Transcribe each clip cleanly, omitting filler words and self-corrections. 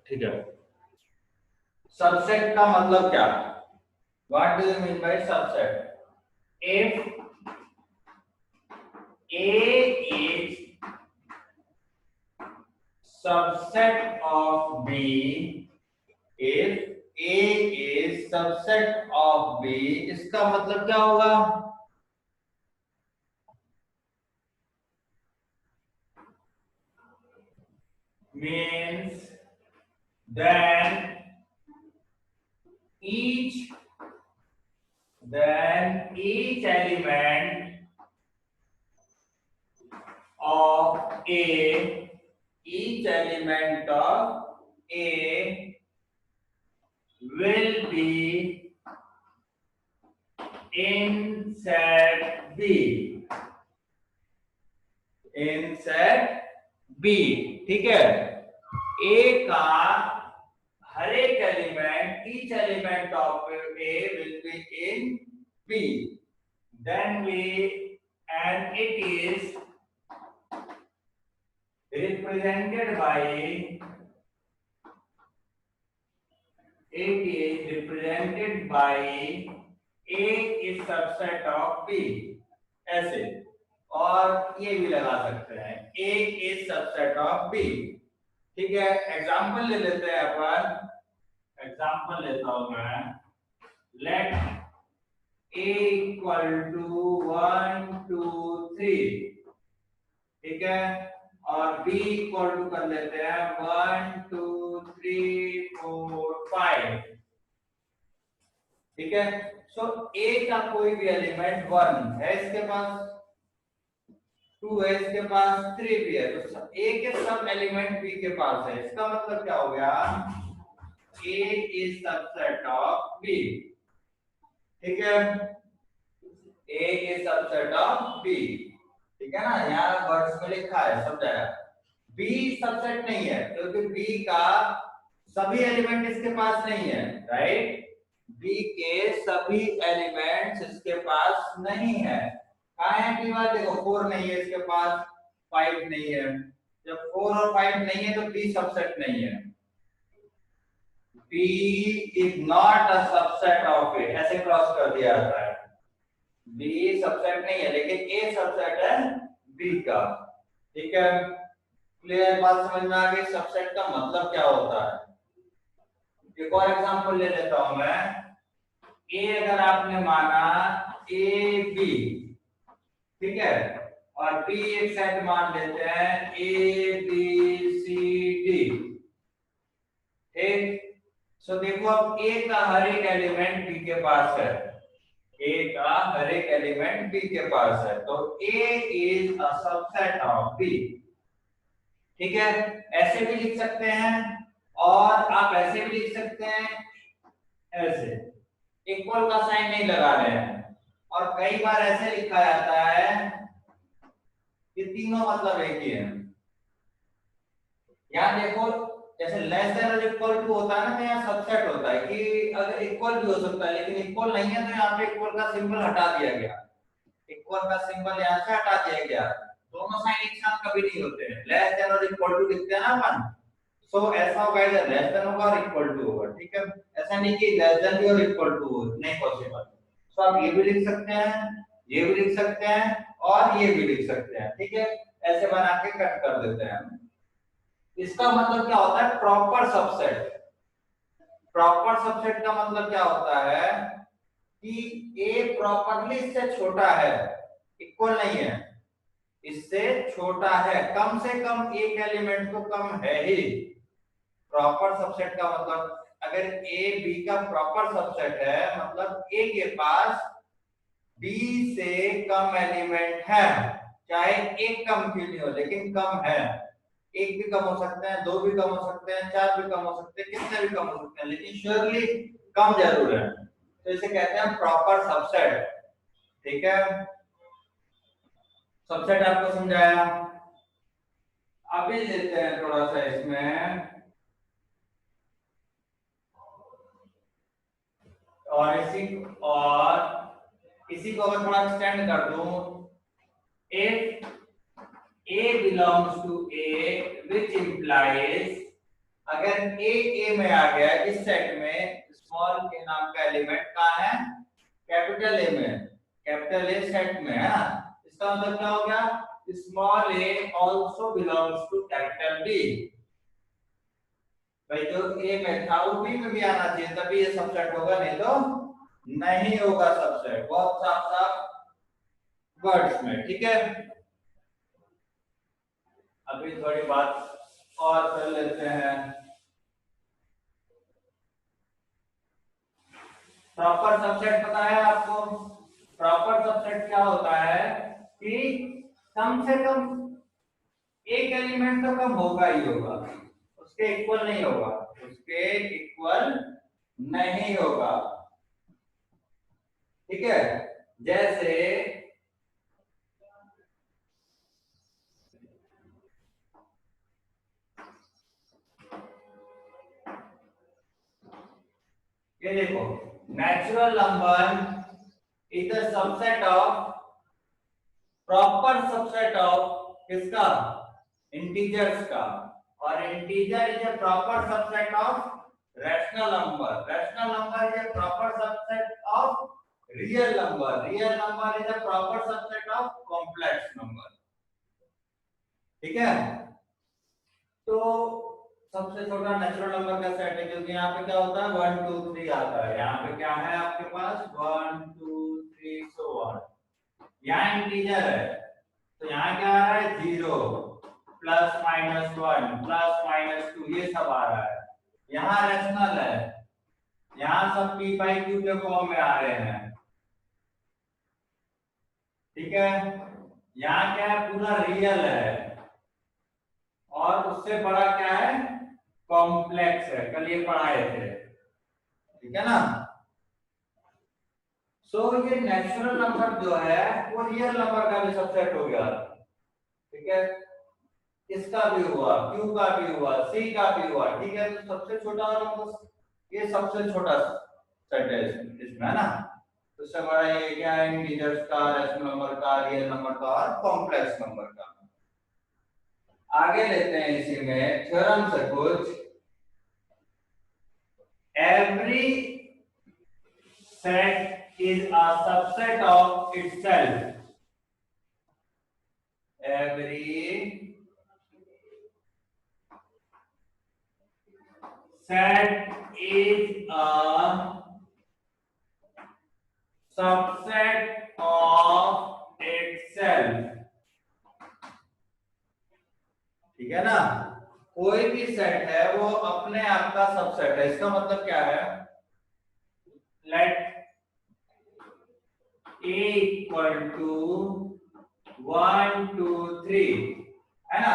ठीक है। सबसेट का मतलब क्या? What do you mean by subset? If A is subset of B, if A is subset of B, इसका मतलब क्या होगा? Means then each element of A, each element of A will be in set B, in set B, ठीक है। A का हर एक element, each element of A will be in B, then we, and it is represented by, it is represented by A is subset of B, ऐसे। और ये भी लगा सकते हैं A is subset of B, ठीक है। एग्जाम्पल ले लेते हैं अपन, एग्जाम्पल लेता हूं मैं। लेट A इक्वल टू 1 2 3, ठीक है। और B इक्वल टू कर लेते हैं 1 2 3 4 5, ठीक है। सो A का कोई भी एलिमेंट 1 है इसके पास, 2 है इसके पास, 3 भी है, तो A के सब एलिमेंट B के पास है। इसका मतलब क्या हो गया? A is subset of B, ठीक है। A is subset of B, ठीक है ना। यहाँ वर्ड्स में लिखा है, समझाया। B सबसेट नहीं है क्योंकि B का सभी एलिमेंट इसके पास नहीं है, राइट। B के सभी एलिमेंट्स इसके पास नहीं है। कहाँ है B वाला? देखो 4 नहीं है इसके पास, 5 नहीं है। जब 4 और 5 नहीं है तो B सबसेट नहीं है। B is not a subset of A, ऐसे क्रॉस कर दिया जाता है। B सबसेट नहीं है लेकिन A सबसेट है B का, ठीक है। क्लियर बात समझ में आ गई? सबसेट का मतलब क्या होता है। एक और एग्जांपल ले लेता हूं मैं। A अगर आपने माना A B, ठीक है, और B एक सेट मान लेते हैं A B C D, ठीक। सो देखो अब A का हर एक एलिमेंट B के पास है, A का हर एक एलिमेंट B के पास है, तो A is a subset of B, ठीक है। ऐसे भी लिख सकते हैं और आप ऐसे भी लिख सकते हैं, ऐसे इक्वल का साइन नहीं लगा रहे हैं। और कई बार ऐसे लिखा जाता है कि तीनों मतलब एक ही है। यहाँ देखो जैसे लेस देन और इक्वल टू होता है ना, तो यहाँ सबसेट होता है कि अगर इक्वल भी हो सकता है लेकिन इक्वल नहीं है तो यहाँ पे इक्वल का सिंबल हटा दिया गया, इक्वल का सिंबल यहाँ से हटा दिया गया। दोनों साइन एक साथ कभी नहीं होते हैं। लेस देन और इक्वल टू लिखते हैं ना अपन, सो ऐसा होगा, इधर लेस देन होगा और इक्वल टू होगा, ठीक है। ऐसा नहीं कि लेस देन भी और इक्वल टू हो, नहीं पॉसिबल। सो आप ये भी लिख सकते हैं, ये भी लिख सकते हैं और ये भी लिख सकते हैं, ठीक है। ऐसे बना के कट कर देते हैं। इसका मतलब क्या होता है? Proper subset. प्रॉपर सबसेट का मतलब क्या होता है कि A प्रॉपरली इससे छोटा है, इक्वल नहीं है, इससे छोटा है, कम से कम एक एलिमेंट तो कम है ही। प्रॉपर सबसेट का मतलब अगर A B का प्रॉपर सबसेट है मतलब A के पास B से कम एलिमेंट है, चाहे एक कम क्यों नहीं हो लेकिन कम है। एक भी कम हो सकते हैं, दो भी कम हो सकते हैं, चार भी कम हो सकते हैं, कितने भी कम हो सकते हैं, लेकिन श्योरली कम जरूर है, तो इसे कहते हैं प्रॉपर सबसेट, ठीक है। सबसेट आपको समझाया। अभी लेते हैं थोड़ा सा इसमें, और इसी को अगर थोड़ा एक्सटेंड कर दूं, if A belongs to A, which implies अगर ए में आ गया इस सेट में, स्मॉल ए नाम का एलिमेंट कहाँ है, कैपिटल ए में, कैपिटल ए सेट में है ना, इसका मतलब क्या हो गया, small a also belongs to capital B. भाई जो ए में था वो बी में भी आना चाहिए, तभी ये सबसेट होगा, नहीं तो नहीं होगा सबसेट। बहुत साफ साफ वर्ड्स में, ठीक है। अभी थोड़ी बात और कर लेते हैं। प्रॉपर सबसेट पता है आपको? प्रॉपर सबसेट क्या होता है कि कम से कम एक एलिमेंट तो कम होगा ही होगा, उसके इक्वल नहीं होगा, उसके इक्वल नहीं होगा, ठीक है। जैसे ये देखो, natural number is the subset of, proper subset of किसका, इंटीजर्स का, और integer is a proper subset of rational number, rational number is a proper subset of real number, real number is a proper subset of complex number, ठीक है। तो सबसे छोटा natural number का set है, क्योंकि यहाँ पे क्या होता है 1 2 3 आता है, यहाँ पे क्या है आपके पास 1 2 3 सो ऑन, यहाँ इंटीजर है तो यहाँ क्या आ रहा है 0 प्लस माइनस 1 प्लस माइनस 2 ये सब आ रहा है। यहाँ रैशनल है, यहाँ सब p बाई q के फॉर्म में आ रहे हैं, ठीक है। यहाँ क्या है पूरा रियल है, और उससे बड़ा क्या है कॉम्प्लेक्स है, कल ये पढ़ाए थे, ठीक है ना। सो ये नेचुरल नंबर जो है वो रियल नंबर का भी सबसेट हो गया, ठीक है। इसका भी हुआ, q का भी हुआ, c का भी हुआ, ठीक है। तो सबसे छोटा नंबर, ये सबसे छोटा सेट है इसमें, है ना। तो इससे बड़ा ये क्या है इंटीजर्स का, रैशनल नंबर का, रियल नंबर का और कॉम्प्लेक्स नंबर का। आगे लेते हैं इसी में थ्योरम से कुछ। Every set is a subset of itself, every set is a subset of itself, ठीक है ना। कोई भी सेट है वो अपने आप का सबसेट है, इसका मतलब क्या है, लेट a equal to 1 2 3 है ना।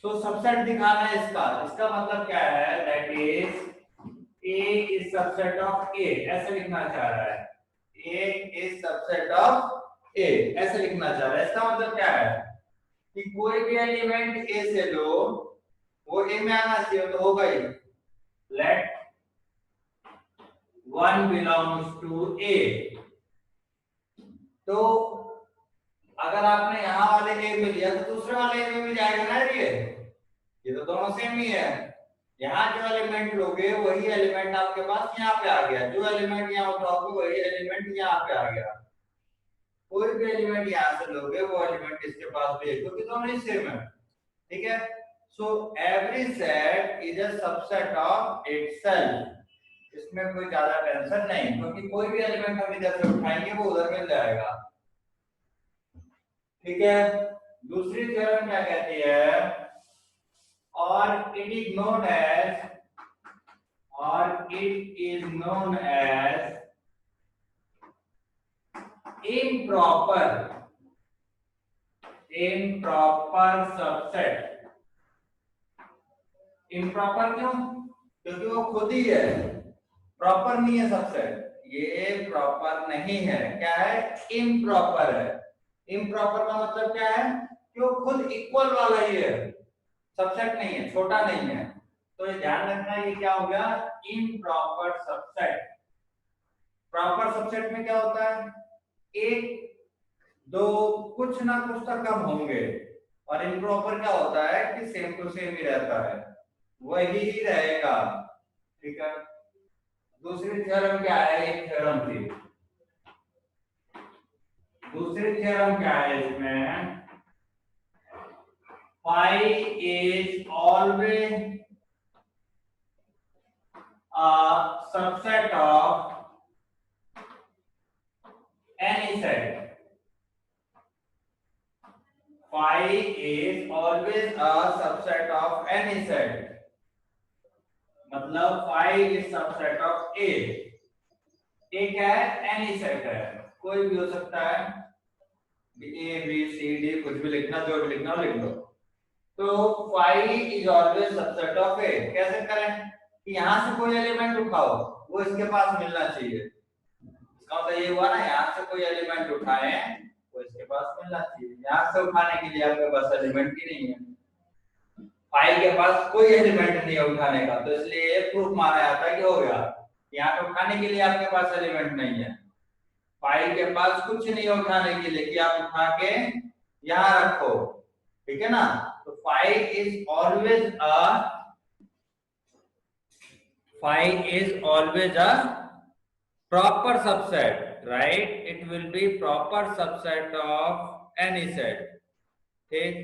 सो सबसेट दिखाना है इसका, इसका मतलब क्या है, that is a is subset of a, ऐसे लिखना चाह रहा है, a is subset of a, ऐसे लिखना चाह रहा है। इसका मतलब क्या है कि कोई भी एलिमेंट a से लो वो a में आना चाहिए, तो होगा ही, लेट 1 बिलोंग्स टू a। तो अगर आपने यहाँ वाले ए में लिया तो दूसरे वाले ए में भी जाएगा ना, ये तो दोनों सेम ही है। यहाँ जो एलिमेंट लोगे वही एलिमेंट आपके पास यहाँ पे आ गया, जो एलिमेंट यहाँ उठाओगे वही एलिमेंट यहाँ पे आ गया। कोई भी एलिमेंट यहाँ से लोगे वो एलिमेंट इसके पास भी है, क्योंकि दोनों ही सेम है, ठीक है। So every set is a subset of itself, इसमें कोई ज्यादा टेंशन नहीं, क्योंकि कोई भी एलिमेंट हम इधर से उठाएंगे वो उधर मिल जाएगा, ठीक है। दूसरी थ्योरम क्या कहती है, और इट इज नोन एज, और it is known as improper subset. Improper क्यों, क्योंकि वो खुद ही है, प्रॉपर नहीं है सबसेट, ये प्रॉपर नहीं है, क्या है इम्प्रॉपर है। इम्प्रॉपर का मतलब क्या है कि वो खुद इक्वल वाला ही है, सबसेट नहीं है, छोटा नहीं है। तो ये ध्यान रखना, ये क्या हो गया इम्प्रॉपर सबसेट। प्रॉपर सबसेट में क्या होता है, एक दो कुछ ना कुछ तो कम होंगे, और इम्प्रॉपर क्या होता है कि सेम टू सेम ही रहता है, वही रहेगा। ठीक है, दूसरी थ्योरम क्या है, एक थ्योरम थी, दूसरी थ्योरम क्या है इसमें, phi is always a subset of any set. Phi is always a subset of any set. मतलब phi is subset of A. A क्या है, any set है, कोई भी हो सकता है, A B C D कुछ भी लिखना, जो भी लिखना हो लिख दो। तो phi is always subset of A। कैसे करें कि यहां से कोई एलिमेंट उठाओ, वो इसके पास मिलना चाहिए। इसका मतलब ये हुआ ना, यहाँ से कोई एलिमेंट उठाए वो इसके पास मिलना चाहिए। यहाँ से उठाने के लिए आपके पास एलिमेंट ही नहीं है, फाइल के पास कोई एलिमेंट नहीं है उठाने का, तो इसलिए ये प्रूफ माना जाता है कि हो गया। यहाँ पे उठाने के लिए आपके पास एलिमेंट नहीं है, फाइल के पास कुछ नहीं है उठाने के लिए कि आप उठा के यहाँ रखो। ठीक है ना, तो file is always a proper subset, right? It will be proper subset of any set। ठीक,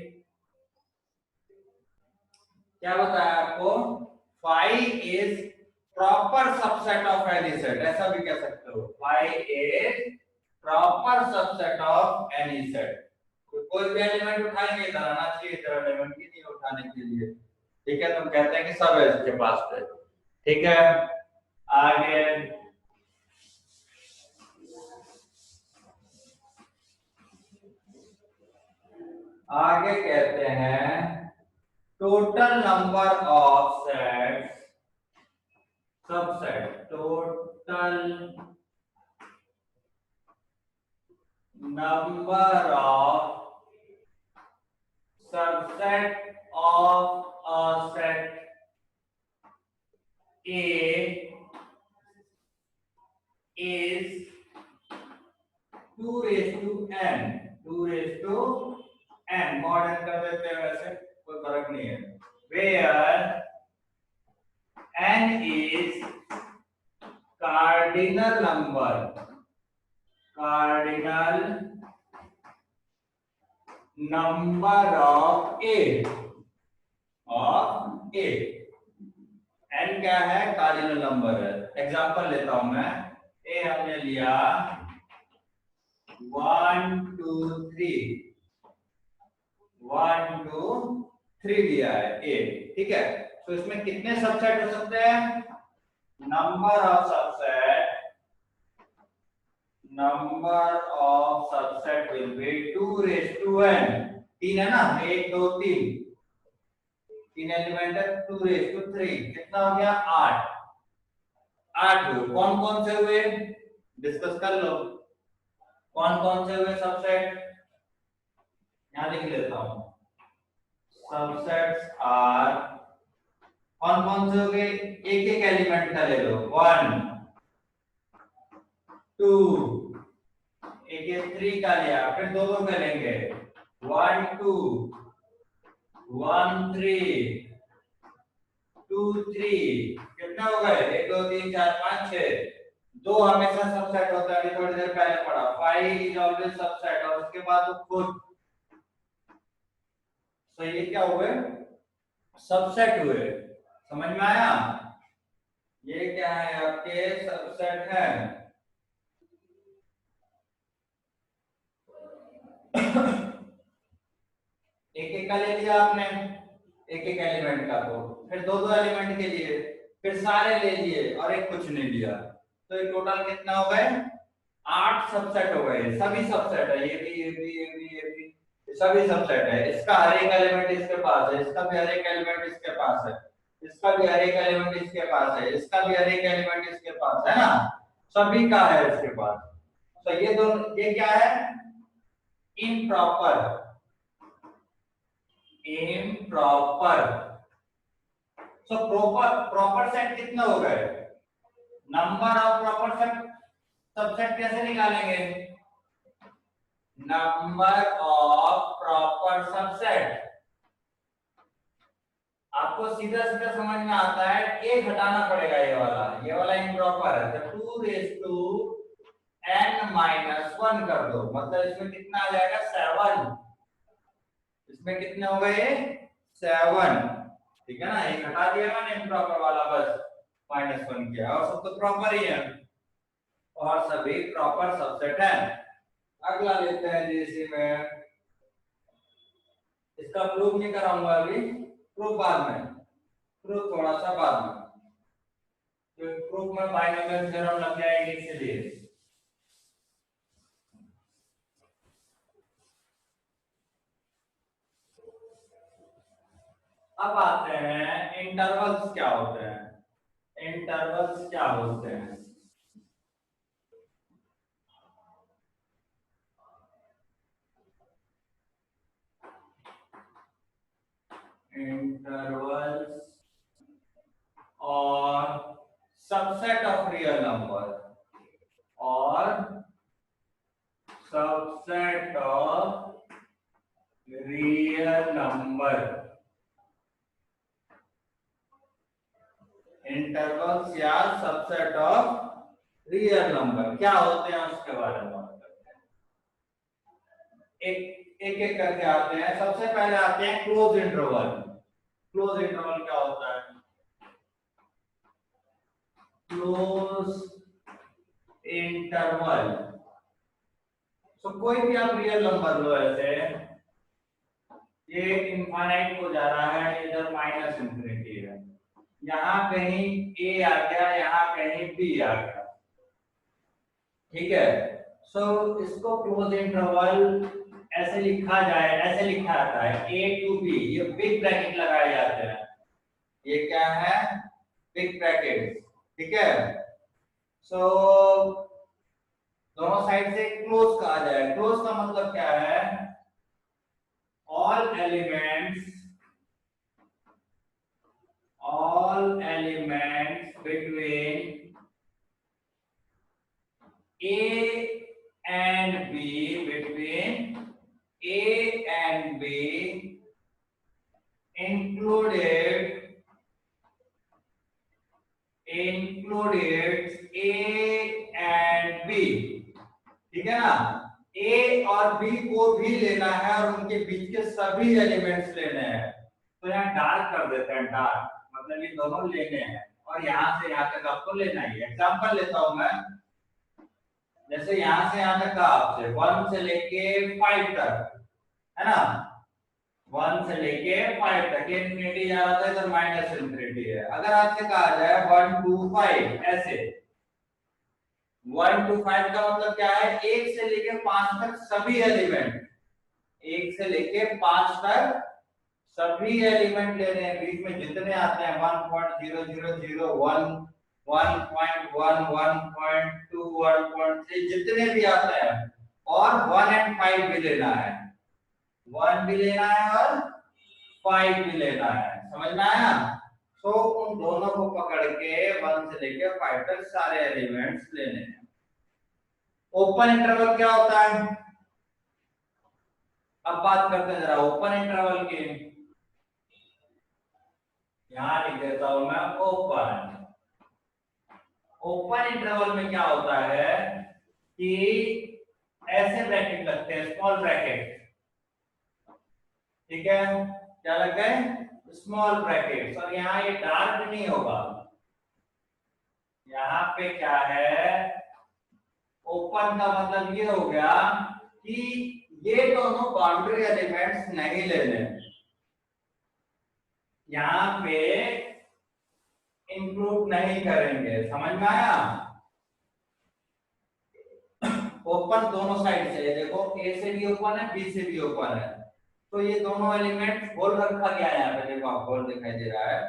क्या बताया आपको, phi is proper subset of any set, ऐसा भी कह सकते हो, phi is proper subset of any set। तो कोई भी एलिमेंट उठाएंगे इधर आना चाहिए, इधर एलिमेंट ही नहीं उठाने के लिए। ठीक है, तो कहते हैं कि सब है इसके पास पे। ठीक है, आगे आगे कहते हैं total number of sets subset, total number of subset of a set A is 2 raised to n, 2 raised to n, modern कर देते हैं, वैसे कोई फर्क नहीं है, where n is cardinal number, cardinal number of A, n क्या है, कार्डिनल नंबर है। एग्जांपल लेता हूं मैं, ए हमने लिया 1 2 3, 1 2 3 लिया है ए। ठीक है, तो इसमें कितने सबसेट हो सकते हैं, number of subset will be 2 raise to n, 3 है ना, 1 2 3, 3 एलिमेंट है, 2 रेज़ टू 3, कितना हो गया, 8। 8 हुए, कौन कौन से हुए डिस्कस कर लो, कौन कौन से हुए सबसेट, यहां लिख लेता हूं, सबसेट्स आर, कौन कौन से हो गए, एक एक एलिमेंट का ले लो, 1 2, एक एक 3 का लिया, फिर दो दो का लेंगे, 1 2 1 3 2 3, कितने हो गए, 1 2 3 4 5 6, दो हमेशा सबसेट होता है, थोड़ी देर पहले पढ़ा, 5 इज ऑलवेज सबसेट, और उसके बाद वो खुद, तो ये क्या हुए, सबसेट हुए, समझ में आया, ये क्या है, आपके सबसेट है। एक एक का ले लिया आपने, एक एक एलिमेंट का, तो फिर दो दो एलिमेंट के लिए, फिर सारे ले लिए और एक कुछ नहीं लिया, तो ये टोटल कितना हो गए, 8 सबसेट हो गए, सभी सबसेट है, ये भी ये भी ये भी ये भी, सभी सबसेट है, इसका हर एक एलिमेंट इसके पास है, इसका भी हर एक एलिमेंट इसके पास है, इसका भी हर एक एलिमेंट इसके पास है, इसका भी हर एक एलिमेंट इसके पास है ना, सभी का है इसके पास। तो ये दोनों, ये क्या है, improper, improper. So proper set कितने हो गए, number of proper set, subset कैसे निकालेंगे, नंबर ऑफ प्रॉपर सबसेट आपको सीधा सीधा समझ में आता है, एक हटाना पड़ेगा, ये वाला इम्प्रॉपर है, तो 2 रेज टू n-1 कर दो, मतलब इसमें कितना आ जाएगा 7, इसमें कितने हो गए 7, ठीक है ना, एक हटा दिया मैंने इम्प्रॉपर वाला, बस -1 किया, और सब तो प्रॉपर ही है, और सभी प्रॉपर सबसेट है। अगला लेते हैं जी, इसी में इसका प्रूफ नहीं कराऊंगा अभी, प्रूफ बाद में, प्रूफ थोड़ा सा बाद में, तो प्रूफ में बाइनोमियल थ्योरम लग जाएगी इसलिए। अब आते हैं इंटरवल्स क्या होते हैं, इंटरवल्स क्या होते हैं। इंटरवल्स और सबसेट ऑफ रियल नंबर, और subset of real number, intervals या सबसेट ऑफ रियल नंबर क्या होते हैं उसके बारे में बात करते हैं। एक एक करके आते हैं। सबसे पहले आते हैं क्लोज इंटरवल। क्लोज इंटरवल क्या होता है? क्लोज इंटरवल, तो कोई भी आप रियल नंबर लो, ऐसे ये इनफाइनाइट को जा रहा है, इधर माइनस इंफिनिटी है, यहाँ कहीं ए आ गया, यहाँ कहीं बी आ गया, ठीक है। सो इसको क्लोज इंटरवल ऐसे लिखा जाए, ऐसे लिखा जाता है ए टू बी, ये बिग ब्रैकेट लगाए जाते हैं, ये क्या है बिग ब्रैकेट, ठीक है। सो दोनों साइड से क्लोज कहा जाए। क्लोज का मतलब क्या है? All elements between A and B, between A and B included A and B, ठीक है ना। A और B को भी लेना है और उनके बीच के सभी एलिमेंट्स लेने हैं, तो यहाँ डार्क कर देते हैं, डार्क मतलब ये दोनों लेने हैं, और यहाँ से यहाँ तक आपको लेना ही है। एग्जाम्पल लेता हूं मैं, जैसे यहां से यहां तक का आपसे 1 से लेके 5 तक है ना, 1 से लेके 5 तक इंफिनिटी जा रहा था, इधर माइनस इंफिनिटी है। अगर आपसे कहा जाए 1 2 5, ऐसे 1 2 5 का मतलब क्या है? 1 से लेके 5 तक सभी एलिमेंट, 1 से लेके 5 तक सभी एलिमेंट ले रहे हैं, बीच में जितने आते हैं 1.0001 1.1 1.2 1.3 जितने भी आते हैं, और 1 and 5 भी लेना है, 1 भी लेना है और 5 भी लेना है, समझ में आया? तो उन दोनों को पकड़ के 1 से लेके 5 तक सारे एलिमेंट्स लेने हैं। ओपन इंटरवल क्या होता है? अब बात करते हैं जरा ओपन इंटरवल की। यहां लिख देता हूं मैं ओपन। ओपन इंटरवल में क्या होता है कि ऐसे ब्रैकेट लगते हैं, स्मॉल ब्रैकेट, ठीक है, क्या लग गए स्मॉल ब्रैकेट्स, और यहाँ ये डार्क नहीं होगा, यहाँ पे क्या है ओपन का मतलब ये हो गया कि ये दोनों बाउंड्री एलिमेंट्स नहीं लेने, यहाँ पे इंक्लूड नहीं करेंगे, समझ में आया? ओपन दोनों साइड से, देखो ए से भी ओपन है, बी से भी ओपन है, तो ये दोनों एलिमेंट खोल रखा गया है, यहाँ पे देखो आप खोल दिखाई दे रहा है,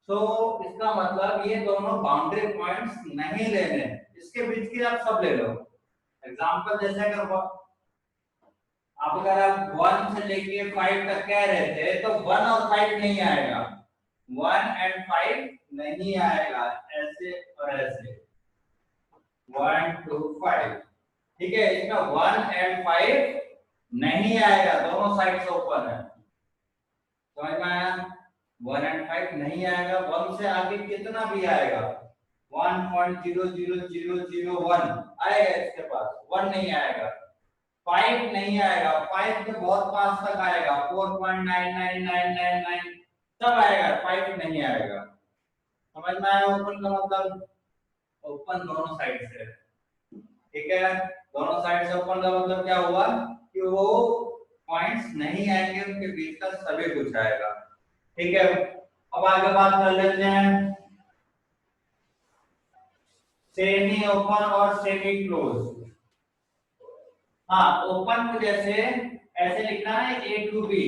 तो इसका मतलब ये दोनों बाउंड्री पॉइंट्स नहीं लेने, इसके बीच की आप सब ले लो। एग्जांपल जैसे अगर आप 1 से लेके 5 तक कह रहे थे, तो 1 और 5 नहीं आएगा, 1 and 5 नहीं आएगा, ऐसे और ऐसे 1 2 5, ठीक है, इसका 1 and 5 नहीं आएगा, दोनों साइड से ओपन है, समझ में आया? 1 एंड 5 नहीं आएगा। 1 से आगे कितना भी आएगा, 1.00001 आएगा इसके पास, 1 नहीं आएगा। 5 नहीं आएगा, 5 के बहुत पास तक आएगा, 4.99999 तब आएगा, 5 नहीं आएगा। समझ में आया ओपन का मतलब? ओपन दोनों साइड से, ठीक है। दोनों साइड से ओपन का मतलब क्या हुआ कि वो पॉइंट्स नहीं आएंगे, उनके बीच का सभी कुछ आएगा, ठीक है। अब आगे बात कर लेते हैं सेमी ओपन और सेमी क्लोज। हाँ, ओपन को जैसे ऐसे लिखना है ए टू बी,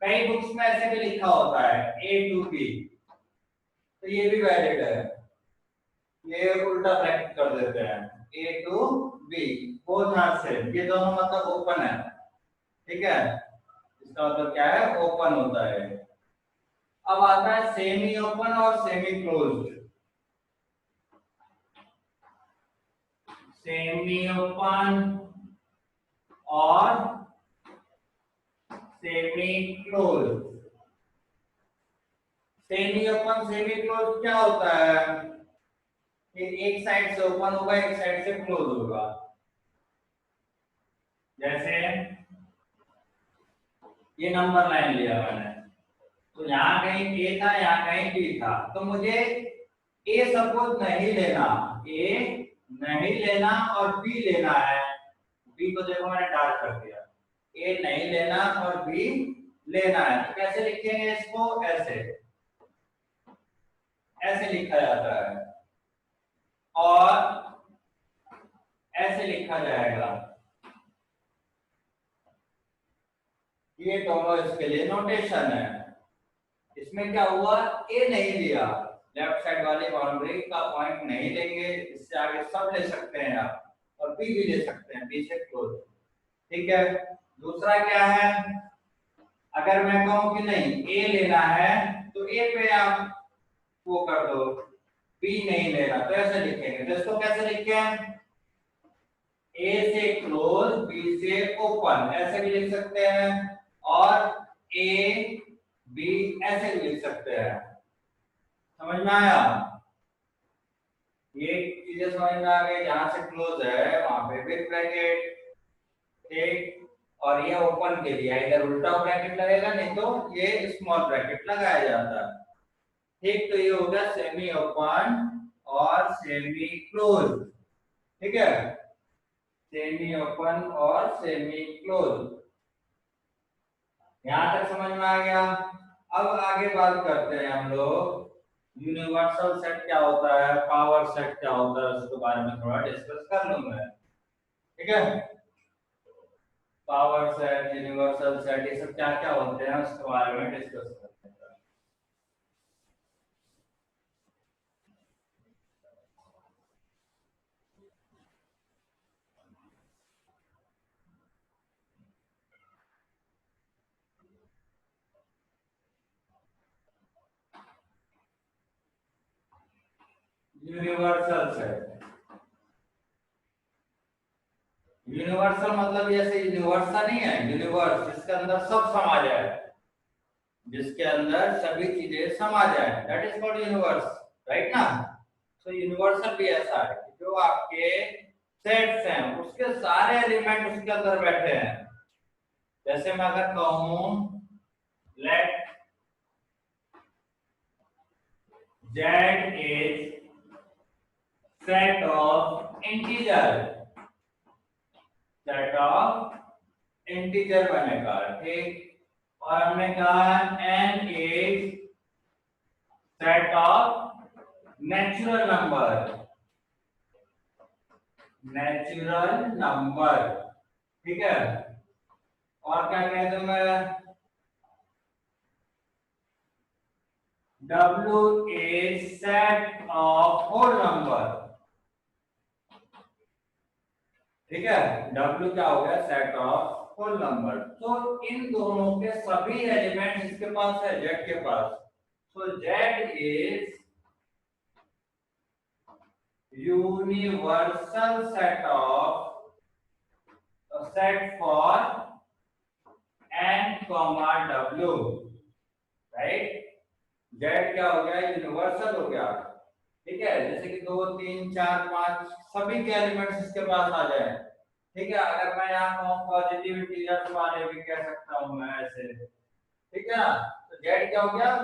कई बुक्स में ऐसे भी लिखा होता है ए टू बी, तो ये भी वैलिड है। ये उल्टा ब्रैकेट कर देते हैं A to B, both are same, ये दोनों मतलब ओपन है, ठीक है। इसका मतलब क्या है, ओपन होता है। अब आता है सेमी ओपन और सेमी क्लोज्ड। सेमी ओपन और semi close. Semi open semi close क्या होता है कि एक साइड से ओपन होगा, एक साइड से क्लोज होगा। जैसे ये नंबर लाइन लिया मैंने, तो यहाँ कहीं ए था, यहाँ कहीं बी था, तो मुझे ए सपोज नहीं लेना, ए नहीं लेना और बी लेना है। बी को देखो मैंने डार्क कर दिया, ए नहीं लेना और बी लेना है, तो कैसे लिखेंगे इसको, ऐसे ऐसे लिखा जाता है और ऐसे लिखा जाएगा। ये दोनों इसके लिए नोटेशन है। इसमें क्या हुआ, ए नहीं लिया, लेफ्ट साइड वाली बाउंड्री का पॉइंट नहीं लेंगे, इससे आगे सब ले सकते हैं आप, और बी भी ले सकते हैं, बी से क्लोज, ठीक है। दूसरा क्या है, अगर मैं कहूं कि नहीं ए लेना है, तो ए पे आप वो कर दो, बी नहीं लेना, तो ऐसे लिखेंगे। तो इसको कैसे लिखें, ए से क्लोज बी से ओपन, ऐसे भी लिख सकते हैं, और ए बी ऐसे भी लिख सकते हैं। समझ में आया, ये चीजें समझ में आ गई। जहां से क्लोज है वहां पे बिग ब्रैकेट, ठीक, और ये ओपन के लिए इधर उल्टा ब्रैकेट लगेगा, नहीं तो ये स्मॉल ब्रैकेट लगाया जाता है, ठीक। तो ये हो गया सेमी ओपन और सेमी क्लोज, ठीक है, सेमी ओपन और सेमी क्लोज। यहां तक समझ में आ गया। अब आगे बात करते हैं हम लोग यूनिवर्सल सेट क्या होता है, पावर सेट क्या होता है, उसके बारे में थोड़ा डिस्कस कर लूंगा, ठीक है। पावर सेट, यूनिवर्सल सेट, ये सब क्या क्या होते हैं उसके बारे में डिस्कस करते हैं। यूनिवर्सल सेट, यूनिवर्सल मतलब जैसे यूनिवर्स नहीं है, यूनिवर्स जिसके अंदर सब समा जाए, जिसके अंदर सभी चीजें समा जाए, that is called universe, right ना। तो यूनिवर्सल भी ऐसा है कि जो आपके सेट्स हैं उसके सारे एलिमेंट उसके अंदर बैठे हैं। जैसे मैं अगर कहूं let z is set of integer, set of integer बनेगा, ठीक। और हमने कहा n is set of natural number, natural number, ठीक है। और क्या कहते हैं, मैं W is set of whole number, ठीक है। W क्या हो गया, सेट ऑफ होल नंबर। तो इन दोनों के सभी एलिमेंट्स इसके पास है, Z के पास। तो Z is universal set for n, W, right. Z क्या हो गया, यूनिवर्सल हो गया। ठीक है, जैसे कि 2 3 4 5 सभी के एलिमेंट्स इसके पास आ जाए। ठीक है, अगर मैं यहाँ कहूँ पॉजिटिव इंटीजर्स वाले भी कह सकता हूँ मैं ऐसे। ठीक है ना, तो जेड क्या हो गया,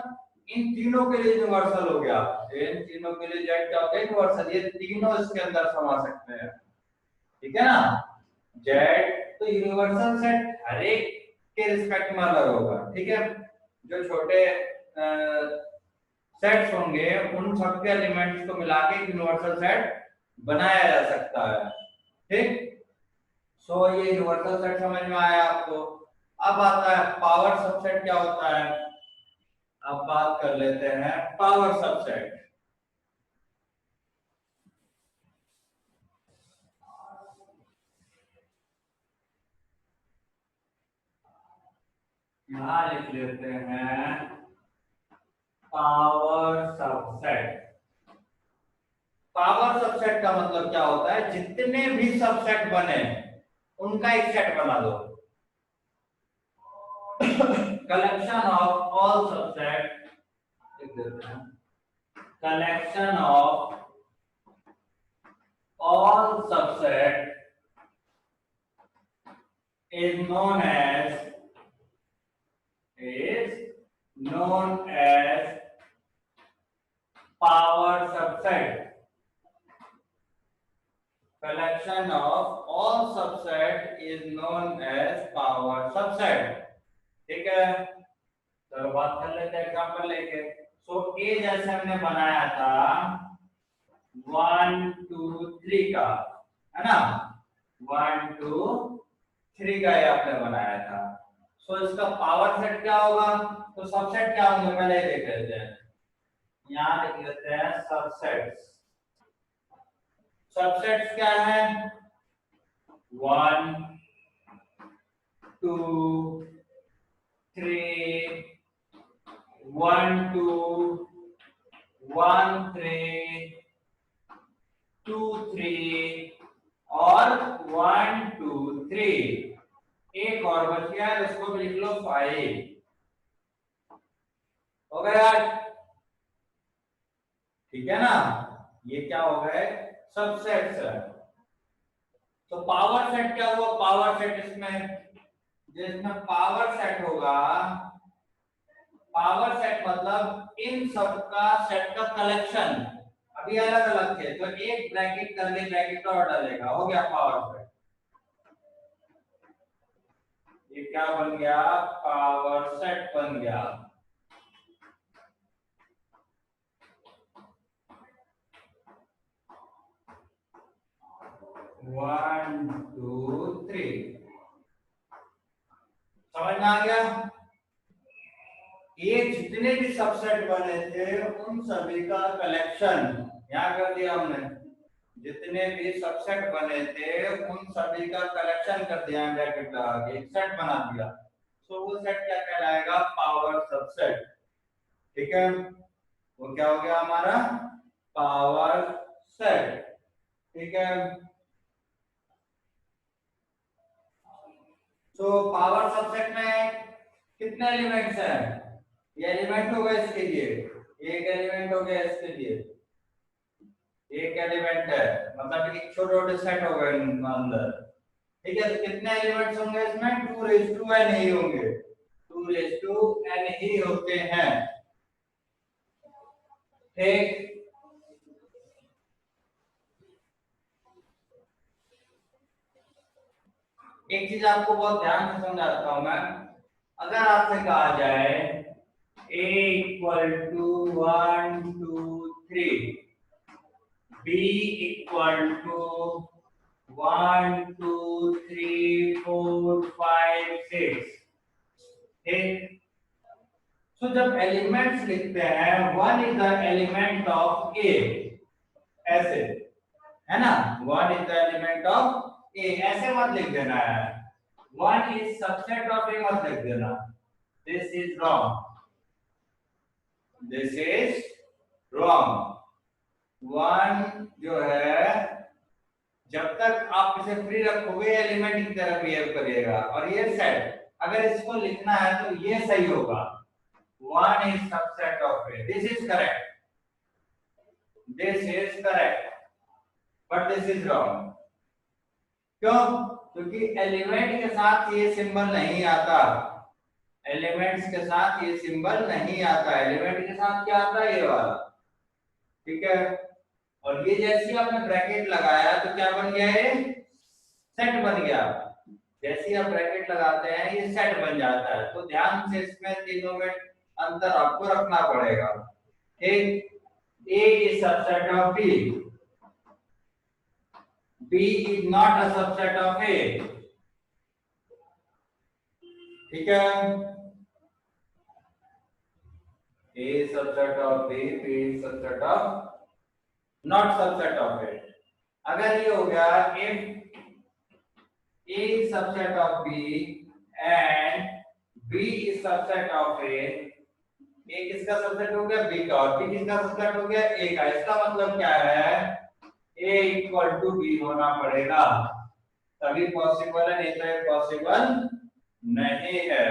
इन तीनों के लिए यूनिवर्सल हो गया। इन तीनों के लिए जेड क्या हो गया, यूनिवर्सल। ये तीनों इसके अंदर समा सकते हैं। ठीक है ना, जेड तो यूनिवर्सल सेट हर एक के रिस्पेक्ट में अलग होगा। ठीक है, जो छोटे सेट्स होंगे उन सबके एलिमेंट्स को मिला के यूनिवर्सल सेट बनाया जा सकता है। ठीक, सो ये यूनिवर्सल सेट समझ में आया आपको। अब आता है पावर सबसेट क्या होता है। अब बात कर लेते हैं पावर सबसेट। यहां लिख लेते हैं पावर सबसेट। पावर सबसेट का मतलब क्या होता है, जितने भी सबसेट बने उनका एक सेट बना दो। कलेक्शन ऑफ ऑल सबसेट, लिख देते हैं collection of all subset is known as power subset. Collection of all subset is known as power subset. ठीक है, तो बात कर लेते हैं एग्जांपल लेके। सो ए जैसे हमने बनाया था 1 2 3 का, है ना, 1 2 3 का ये आपने बनाया था। सो इसका पावर सेट क्या होगा, तो सबसेट क्या होंगे पहले देख लेते हैं। यहाँ लिख लेते हैं सबसेट्स। सबसेट्स क्या है, 1 2 3, 1 2 1 3 2 3 और 1 2 3। एक और बच गया है, उसको भी लिख लो 5। हो गया यार, ठीक है ना, ये क्या हो गए, सबसेट्स है। तो पावर सेट क्या हुआ, पावर सेट जिसमें पावर सेट होगा, पावर सेट मतलब इन सबका सेट का कलेक्शन। अभी अलग अलग थे तो एक ब्रैकेट करके ब्रैकेट और डालेगा, हो गया पावर सेट। ये क्या बन गया, पावर सेट बन गया। वन टू थ्री, समझ में आ गया। ये जितने भी सबसेट बने थे उन सभी का कलेक्शन यहाँ कर दिया हमने। जितने भी सबसेट बने थे उन सभी का कलेक्शन कर दिया ब्रैकेट लगा के, एक सेट बना दिया। तो वो सेट क्या कहलाएगा, पावर सबसेट। ठीक है, वो क्या हो गया हमारा, पावर सेट। ठीक है, तो पावर सबसेट में कितने एलिमेंट्स हैं, ये एलिमेंट हो गया इसके लिए, एक एलिमेंट हो गया इसके लिए, एक एलिमेंट है, मतलब एक छोटे छोटे सेट हो गए अंदर। ठीक है, तो कितने एलिमेंट्स होंगे इसमें, 2 n ही होंगे, 2 n ही होते हैं। ठीक, एक चीज आपको बहुत ध्यान से समझाता हूं मैं। अगर आपसे कहा जाए a equal to 1 2 3, b equal to 1 2 3 4 5 6। ठीक, तो जब एलिमेंट्स लिखते हैं, 1 इज द एलिमेंट ऑफ ए, ऐसे, है ना, 1 इज द एलिमेंट ऑफ ए, ऐसे मत लिख देना है। 1 इज सबसेट ऑफ ए मत लिख देना, this is wrong, this is wrong. 1 जो है, जब तक आप इसे फ्री रखोगे एलिमेंट की तरह बिहेव करिएगा। और ये सेट, अगर इसको लिखना है तो ये सही होगा, 1 is subset of A. This is correct. This is correct. But this is wrong. क्यों? क्योंकि एलिमेंट के साथ ये सिंबल नहीं आता। एलिमेंट्स के साथ ये सिंबल नहीं आता। एलिमेंट के साथ क्या आता है? ये वाला। ठीक है। और ये जैसे आपने ब्रैकेट लगाया तो क्या बन गया? ये सेट बन गया। जैसे ही आप ब्रैकेट लगाते हैं ये सेट बन जाता है। तो ध्यान से इसमें तीनों में अंतर आपको रखना पड़ेगा। ठीक। A is subset of B. B is not a subset of A. ठीक है। A is subset of B, B is subset of not subset of A. अगर ये हो गया if A is subset of B and B is subset of A, A किसका subset हो गया? B का। और B किसका सबसेट हो गया? A का। इसका मतलब क्या है? A इक्वल टू B होना पड़ेगा। तभी पॉसिबल है, नहीं तो ये पॉसिबल नहीं है।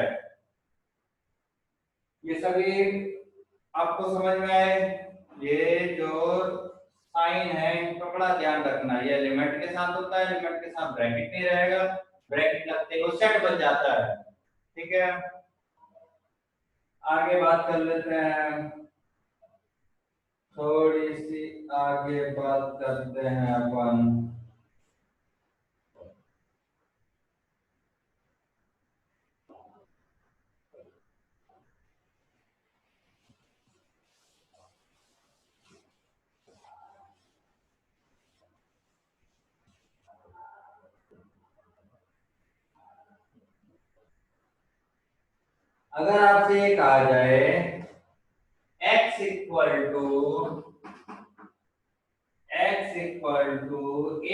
ये सभी आपको समझ में आए? ये जो साइन है इनको बड़ा ध्यान रखना। ये एलिमेंट के साथ होता है, एलिमेंट के साथ ब्रैकेट नहीं रहेगा। ब्रैकेट लगते ही वो सेट बन जाता है। ठीक है। आगे बात कर लेते हैं। थोड़ी सी आगे बात करते हैं अपन। अगर आपसे ये कहा जाए x equal to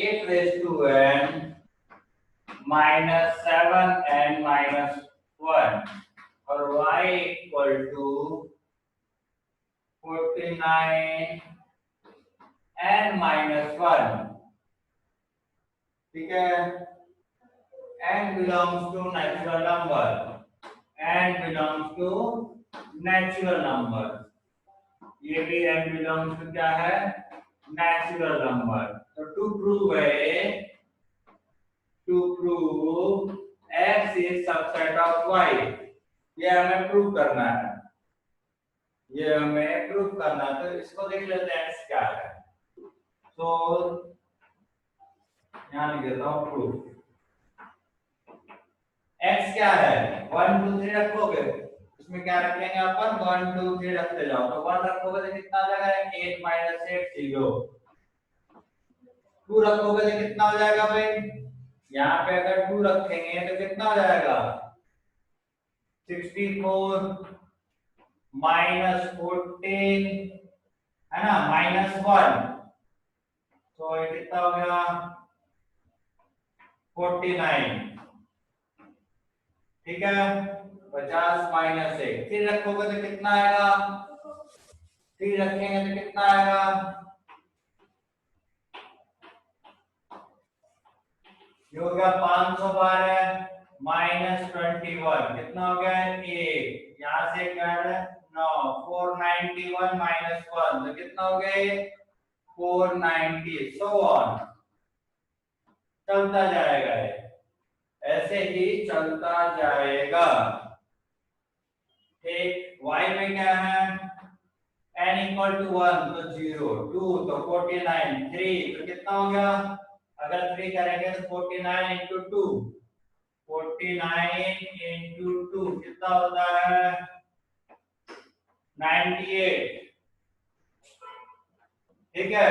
8 raise to n -7n-1 और y इक्वल टू 49n-1। ठीक है। n belongs to natural number. n belongs to natural number. ये भी n belongs to क्या है? Natural number. तो to prove x is subset of y, ये हमें प्रूव करना है। तो इसको देख लेते हैं x क्या है। तो यहाँ लिख देता हूँ प्रूफ। x क्या है? 1 2 3 रखोगे, इसमें क्या रखेंगे अपन? 1 2 3 रखते जाओ। तो 1 रखोगे तो कितना हो जाएगा? 8 - 8 0। 2 रखोगे तो कितना हो जाएगा भाई? यहाँ पे अगर 2 रखेंगे तो कितना हो जाएगा? 64 -14 है ना, -1। तो ये कितना हो गया? 49। ठीक है। 50 - 1। 3 रखोगे तो कितना आएगा? 3 रखेंगे तो कितना आएगा? ये हो गया 512 -21। कितना हो गया? 1। यहाँ से क्या है? 9। 491 -1 तो कितना हो गया? 490। सो ऑन चलता जाएगा, ऐसे ही चलता जाएगा। ठीक। y में क्या है? n इक्वल टू 1 तो 0, 2 तो 49, 3 तो कितना हो गया? अगर 3 करेंगे तो 49 into 2, 49 into 2 कितना होता है? 98। ठीक है।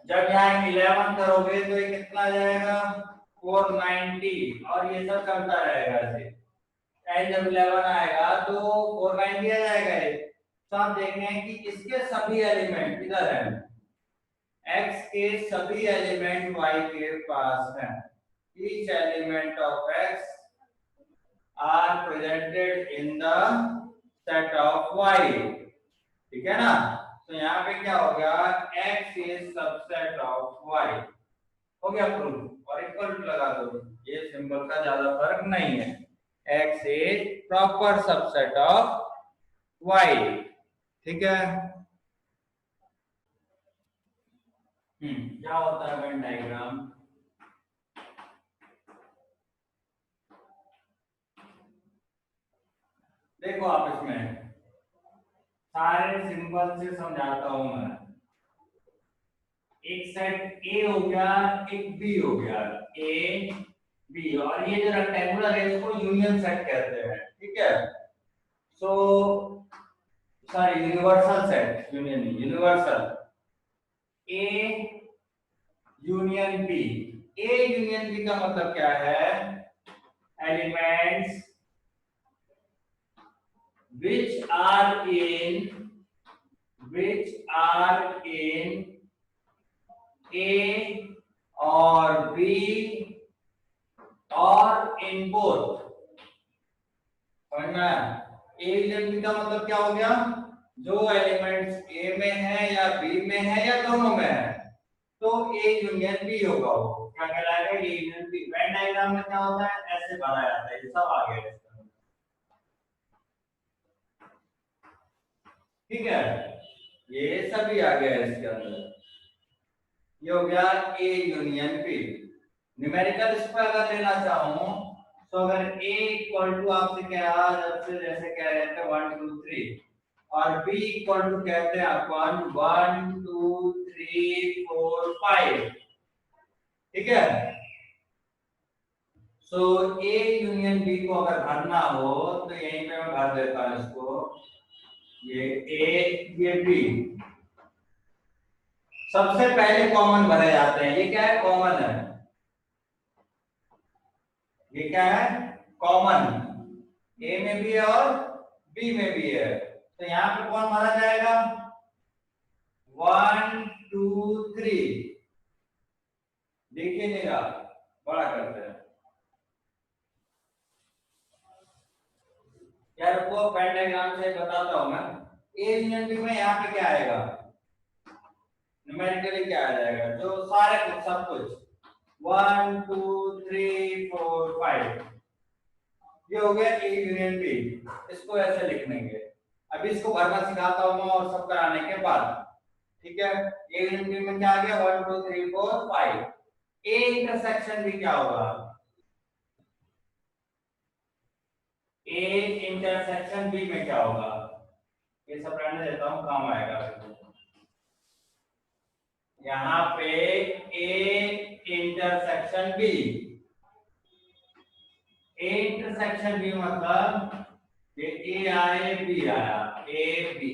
जब यहाँ 11 करोगे तो ये कितना आ जाएगा? 490। और ये सब चलता रहेगा ऐसे। n जब 11 आएगा तो 490 आ जाएगा ये। तो आप देखें कि इसके सभी एलिमेंट इधर हैं, x के सभी एलिमेंट y के पास हैं। Each element of x are presented in the set of y। ठीक है ना। तो यहाँ पे क्या हो गया? x is subset of y हो गया प्रूफ। और इक्वल टू लगा दो, ये सिंबल का ज्यादा फर्क नहीं है। x is proper subset of Y. ठीक है। क्या होता है वेन डायग्राम? देखो आप इसमें सारे सिंबल से समझाता हूं मैं। एक सेट ए हो गया, एक बी हो गया, ए बी, और ये जो रेक्टेंगुलर है इसको यूनियन सेट कहते हैं। ठीक है। So sorry, universal set, union नहीं, universal. A union B. A union B का मतलब क्या है? Elements which are in A or B or in both। समझ में आया? ए यूनियन बी का मतलब क्या हो गया? जो एलिमेंट्स ए में है या बी में है या दोनों में है, तो ए यूनियन बी होगा। वो क्या कहलाएगा? A union B. Venn diagram में क्या होता है? ऐसे बनाया जाता है। ये सब आ गया इसका। ठीक है, ये सभी आ गया इसके अंदर। ये हो गया ए यूनियन बी। न्यूमेरिकल इस पर अगर लेना चाहूं तो अगर ए इक्वल टू आपसे क्या, जब से जैसे कह रहे थे 1 2 3, और बी इक्वल टू कहते हैं अपन 1 2 3 4 5। ठीक है। सो ए यूनियन बी को अगर भरना हो तो यहीं पे मैं भर देता हूं इसको। ये ए, ये बी, सबसे पहले कॉमन भरे जाते हैं। ये क्या है? कॉमन है। ये क्या है? कॉमन। ए में भी है और बी में भी है, तो यहां पे कौन भरा जाएगा? 1 2 3। देखिए नहीं रहा, बड़ा करते हैं यार को। पेन डायग्राम से बताता हूं मैं। ए यूनियन बी में यहाँ पे क्या आएगा? न्यूमेरिकली क्या आ जाएगा? जो सारे कुछ सब कुछ 1 2 3 4 5, ये हो गया ए यूनियन बी। इसको ऐसे लिख लेंगे। अभी इसको भरना सिखाता हूं मैं और सब कराने के बाद। ठीक है। ए यूनियन बी में क्या आ गया? 1 2 3 4 5। ए इंटरसेक्शन भी क्या होगा? ए इंटरसेक्शन बी में क्या होगा? ये सब रहने देता हूं, काम आएगा। यहाँ पे A intersection B. A intersection B मतलब ये ए आए बी आया, A B.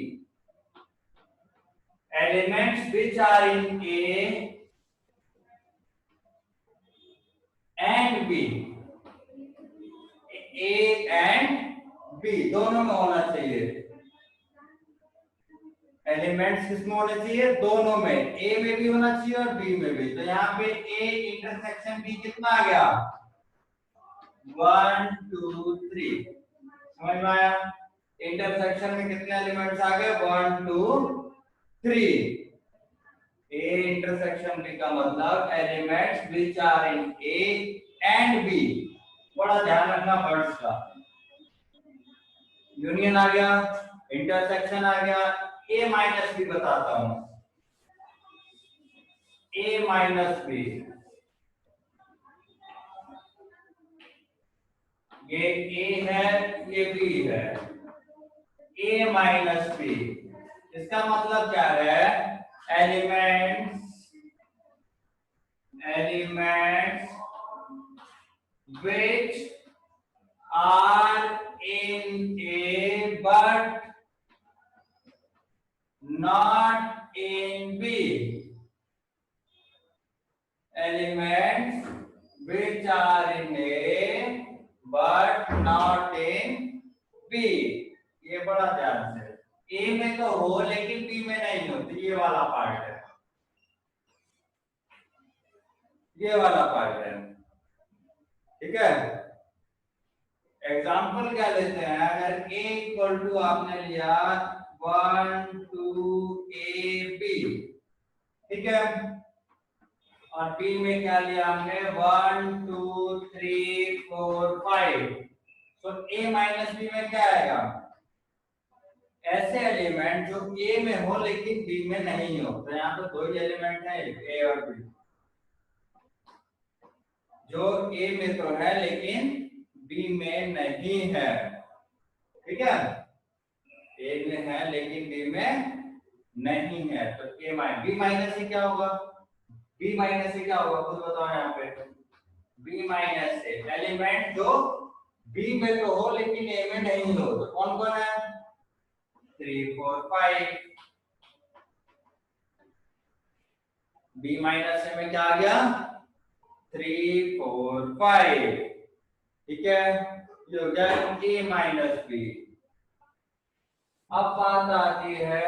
Elements which are in A and B, A and B दोनों में होना चाहिए। एलिमेंट्स किसमें होने चाहिए? दोनों में। ए में भी होना चाहिए और बी में भी। तो यहाँ पे ए इंटरसेक्शन बी कितना आ गया? 1 2 3। समझ में आया? इंटरसेक्शन में कितने एलिमेंट्स आ गए? 1 2 3। ए इंटरसेक्शन बी का मतलब elements which are in A and B. बड़ा ध्यान रखना वर्ड्स का। यूनियन आ गया, इंटरसेक्शन आ गया। ए माइनस बी बताता हूं। ए माइनस बी, ये ए है, ये बी है। ए माइनस बी, इसका मतलब क्या है? Elements which are in A but not in B। Elements which are in A but not in B। ये बड़ा ध्यान से, ए में तो हो लेकिन बी में नहीं होती, ये वाला पार्ट है, ये वाला पार्ट है। ठीक है। एग्जाम्पल क्या लेते हैं? अगर ए इक्वल टू आपने लिया 1 2 ए बी, ठीक है, और बी में क्या लिया हमने? 1 2 3 4 5। तो ए माइनस बी में क्या आएगा? ऐसे एलिमेंट जो ए में हो लेकिन बी में नहीं हो। तो यहाँ पे दो ही एलिमेंट है, ए और बी, जो ए में तो है लेकिन बी में नहीं है। ठीक है, ए में है लेकिन बी में नहीं है, तो ए माइनस बी माइनस से क्या होगा, बी माइनस से क्या होगा खुद बताओ यहाँ पे। बी माइनस से एलिमेंट जो बी में तो हो लेकिन ए में नहीं हो, तो कौन कौन है, 3 4 5। बी माइनस से में क्या आ गया, 3 4 5। ठीक है, ये हो गया ए माइनस बी। अब बात आती है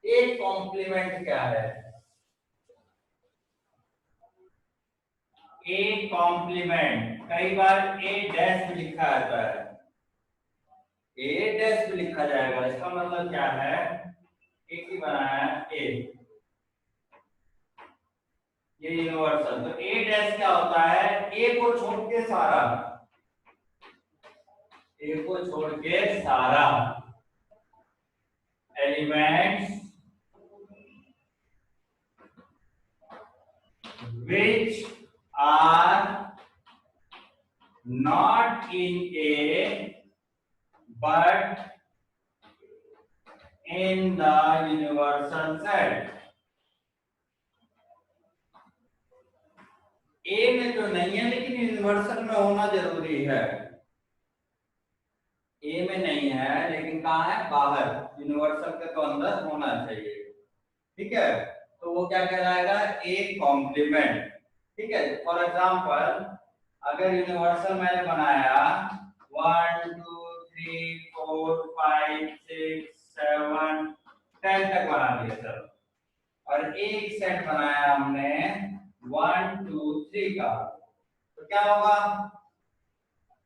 ए कॉम्प्लीमेंट क्या है। ए कॉम्प्लीमेंट कई बार ए डैश भी लिखा जाता है, ए डैश भी लिखा जाएगा। इसका मतलब क्या है, ए की बनाया ए, ये यूनिवर्सल। तो ए डैश क्या होता है, ए को छोड़ के सारा, ए को छोड़ के सारा elements which are not in A but in the universal set। ए में तो नहीं है लेकिन यूनिवर्सल में होना जरूरी है। ए में नहीं है लेकिन कहाँ है, बाहर, यूनिवर्सल के तो अंदर होना चाहिए। ठीक है, तो वो क्या कहलाएगा, ए कॉम्प्लीमेंट। ठीक है, फॉर एग्जांपल अगर यूनिवर्सल मैंने बनाया 1 2 3 4 5 6 7 10 तक बना दिया सर, और एक सेट बनाया हमने 1 2 3 का, तो क्या होगा,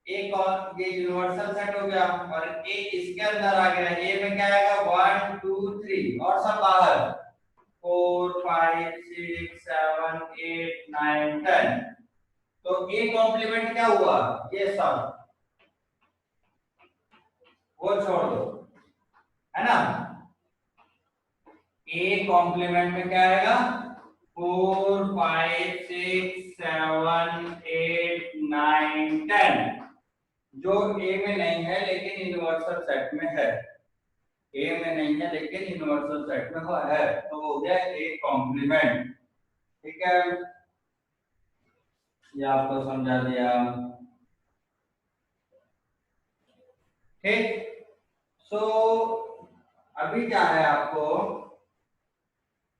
एक और ये यूनिवर्सल सेट हो गया और ए इसके अंदर आ गया। ए में क्या आएगा, 1 2 3 और सब बाहर 4 5 6 7 8 9 10। तो ए कॉम्प्लीमेंट क्या हुआ, ये सब वो छोड़ दो, है ना। ए कॉम्प्लीमेंट में क्या आएगा, 4 5 6 7 8 9 10, जो ए में नहीं है लेकिन यूनिवर्सल सेट में है। ए में नहीं है लेकिन यूनिवर्सल सेट में है, तो वो हो गया ए कॉम्प्लीमेंट। ठीक है, ये आपको समझा दिया। ठीक, सो अभी क्या है,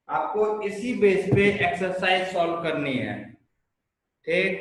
आपको इसी बेस पे एक्सरसाइज सॉल्व करनी है। ठीक,